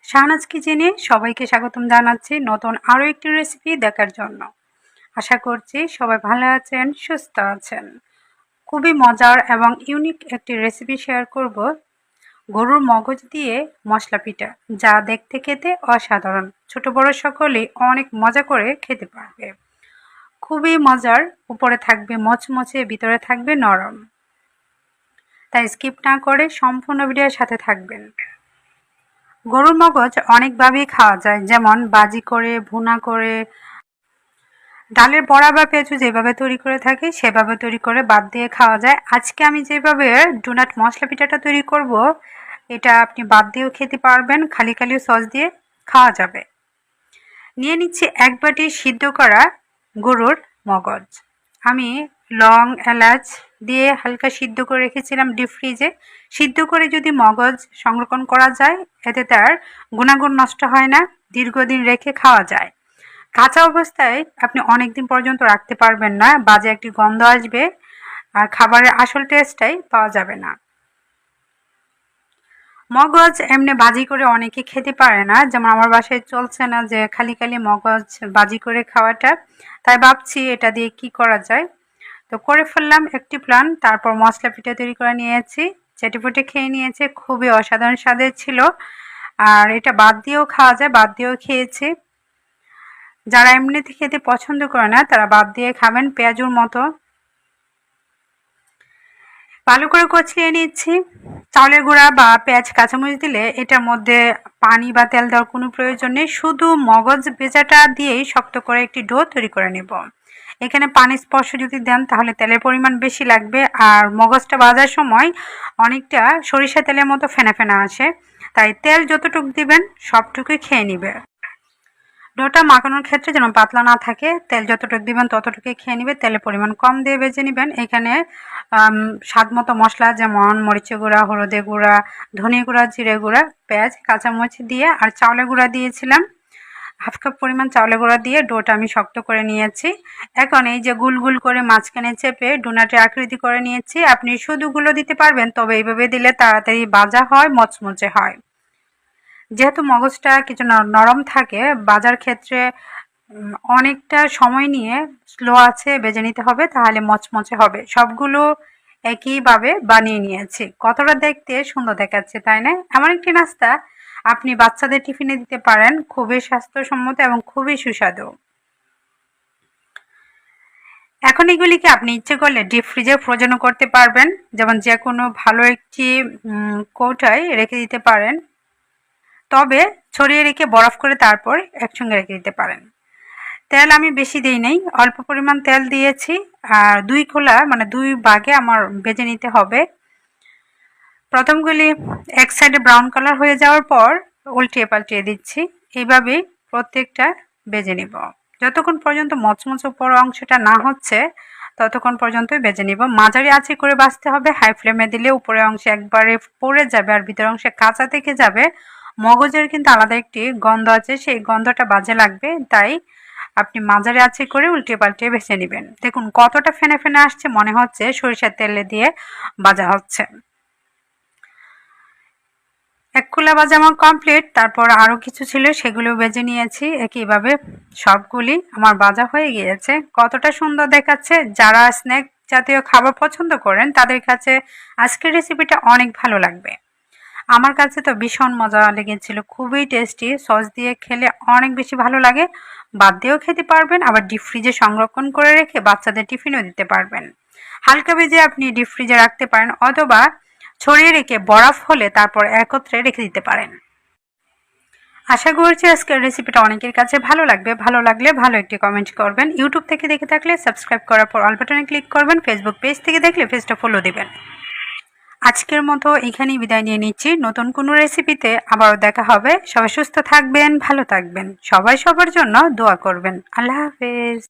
শাহনাজ কিচেনে সবাইকে স্বাগতম জানাচ্ছি নতুন আরও একটি রেসিপি দেখার জন্য। আশা করছি সবাই ভালো আছেন, সুস্থ আছেন। খুবই মজার এবং ইউনিক একটি রেসিপি শেয়ার করব, গরুর মগজ দিয়ে মশলা পিঠা, যা দেখতে খেতে অসাধারণ। ছোট বড় সকলেই অনেক মজা করে খেতে পারবে। খুবই মজার, উপরে থাকবে মচমচে, ভিতরে থাকবে নরম। তাই স্কিপ না করে সম্পূর্ণ ভিডিওর সাথে থাকবেন। গরুর মগজ অনেকভাবেই খাওয়া যায়, যেমন ভাজি করে, ভুনা করে, ডালের বড়া বা পেঁচু যেভাবে তৈরি করে থাকি সেভাবে তৈরি করে বাদ দিয়ে খাওয়া যায়। আজকে আমি যেভাবে ডোনাট মশলা পিঠাটা তৈরি করব, এটা আপনি বাদ দিয়েও খেতে পারবেন, খালি খালিও সস দিয়ে খাওয়া যাবে। নিয়ে নিচ্ছি এক বাটি সিদ্ধ করা গরুর মগজ। আমি লং এলাচ দিয়ে হালকা সিদ্ধ করে রেখেছিলাম ডিপ ফ্রিজে। সিদ্ধ করে যদি মগজ সংরক্ষণ করা যায়, এতে তার গুণাগুণ নষ্ট হয় না, দীর্ঘদিন রেখে খাওয়া যায়। কাঁচা অবস্থায় আপনি অনেক দিন পর্যন্ত রাখতে পারবেন না, বাজে একটি গন্ধ আসবে আর খাবারের আসল টেস্টটাই পাওয়া যাবে না। মগজ এমনি ভাজি করে অনেকে খেতে পারে না, যেমন আমার বাসায় চলছে না যে খালি খালি মগজ ভাজি করে খাওয়াটা। তাই ভাবছি এটা দিয়ে কি করা যায়। তো করে ফেললাম একটি প্ল্যান। তারপর মশলা পিঠা তৈরি করে নিয়েছি, চেটেপুটে খেয়ে নিয়েছে, খুবই অসাধারণ স্বাদের ছিল। আর এটা বাদ দিয়েও খাওয়া যায়, বাদ দিয়েও খেয়েছি। যারা এমনিতে খেতে পছন্দ করে না তারা বাদ দিয়ে খাবেন পেঁয়াজুর মতো। ভালো করে কষিয়ে নিচ্ছি। চাউলের গুঁড়া বা পেঁয়াজ কাঁচামরিচ দিলে এটার মধ্যে পানি বা তেল দেওয়ার কোনো প্রয়োজন নেই, শুধু মগজ ভেজাটা দিয়েই শক্ত করে একটি ডো তৈরি করে নেব। এখানে পানি স্পর্শ যদি দেন তাহলে তেলের পরিমাণ বেশি লাগবে, আর মগজটা ভাজার সময় অনেকটা সরিষা তেলের মতো ফেনা ফেনা আসে, তাই তেল যতটুকু দিবেন সবটুকুই খেয়ে নিবে। ডোটা মাখানোর ক্ষেত্রে যেন পাতলা না থাকে, তেল যতটুকু দিবেন ততটুকুই খেয়ে নেবে, তেলের পরিমাণ কম দিয়ে ভেজে নেবেন। এখানে স্বাদ মতো মশলা যেমন মরিচের গুঁড়া, হলুদের গুঁড়া, ধনে গুঁড়া, জিরে গুঁড়া, পেঁয়াজ, কাঁচামরিচ দিয়ে আর চাউলের গুঁড়া দিয়েছিলাম। হাফ কাপ পরিমাণ চাউলের গুঁড়া দিয়ে ডোটা আমি শক্ত করে নিয়েছি। এখন এই যে গুল গুল করে মাঝখানে চেপে ডোনাটের আকৃতি করে নিয়েছি। আপনি শুধু গুলো দিতে পারবেন, তবে এইভাবে দিলে তাড়াতাড়ি ভাজা হয়, মচমচে হয়। যেহেতু মগজটা কিছু নরম থাকে, ভাজার ক্ষেত্রে অনেকটা সময় নিয়ে স্লো আছে ভেজে নিতে হবে, তাহলে মচমচে হবে। সবগুলো একইভাবে বানিয়ে নিয়েছি। কতটা দেখতে সুন্দর দেখাচ্ছে, তাই না? এমন একটি নাস্তা আপনি বাচ্চাদের টিফিনে দিতে পারেন, খুবই স্বাস্থ্যসম্মত এবং খুবই সুস্বাদু। এখন এগুলিকে আপনি ইচ্ছে করলে ডিপ ফ্রিজে ফ্রোজেনও করতে পারবেন, যেমন যে কোনো ভালো একটি কৌটায় রেখে দিতে পারেন, তবে ছড়িয়ে রেখে বরফ করে তারপর একসঙ্গে রেখে দিতে পারেন। তেল আমি বেশি দিই নাই, অল্প পরিমাণ তেল দিয়েছি। আর দুই খোলা মানে দুই ভাগে আমার ভেজে নিতে হবে। প্রথমগুলি এক সাইডে ব্রাউন কালার হয়ে যাওয়ার পর উল্টিয়ে পাল্টিয়ে দিচ্ছি। এইভাবেই প্রত্যেকটা ভেজে নিব। যতক্ষণ পর্যন্ত মচমচে উপর অংশটা না হচ্ছে ততক্ষণ পর্যন্তই ভেজে নিব। মাঝারি আঁচে করে ভাজতে হবে, হাই ফ্লেমে দিলে উপরের অংশে একবারে পড়ে যাবে আর ভিতরের অংশে কাঁচা থেকে যাবে। মগজের কিন্তু আলাদা একটি গন্ধ আছে, সেই গন্ধটা বাজে লাগবে, তাই আপনি মাঝারি আঁচে করে উল্টিয়ে পাল্টিয়ে ভেজে নেবেন। দেখুন কতটা ফেনে ফেনে আসছে, মনে হচ্ছে সরিষার তেলে দিয়ে ভাজা হচ্ছে। এক খোলা ভাজা আমার কমপ্লিট। তারপর আরও কিছু ছিল, সেগুলো ভেজে নিয়েছি। একইভাবে সবগুলি আমার ভাজা হয়ে গিয়েছে। কতটা সুন্দর দেখাচ্ছে। যারা স্ন্যাক জাতীয় খাবার পছন্দ করেন তাদের কাছে আজকের রেসিপিটা অনেক ভালো লাগবে। আমার কাছে তো ভীষণ মজা লেগেছিল, খুবই টেস্টি। সস দিয়ে খেলে অনেক বেশি ভালো লাগে। বাদ দিয়েও খেতে পারবেন, আবার ডিপ ফ্রিজে সংরক্ষণ করে রেখে বাচ্চাদের টিফিনও দিতে পারবেন। হালকা ভেজে আপনি ডিপ ফ্রিজে রাখতে পারেন, অথবা ছড়িয়ে রেখে বরফ হলে তারপর একত্রে রেখে দিতে পারেন। আশা করছি আজকের রেসিপিটা অনেকের কাছে ভালো লাগবে। ভালো লাগলে ভালো একটি কমেন্ট করবেন। ইউটিউব থেকে দেখে থাকলে সাবস্ক্রাইব করার পর অল বাটনে ক্লিক করবেন। ফেসবুক পেজ থেকে দেখলে পেজটা ফলো দেবেন। আজকের মতো এখানেই বিদায় নিয়ে নিচ্ছি। নতুন কোনো রেসিপিতে আবারও দেখা হবে। সবাই সুস্থ থাকবেন, ভালো থাকবেন, সবাই সবার জন্য দোয়া করবেন। আল্লাহ হাফেজ।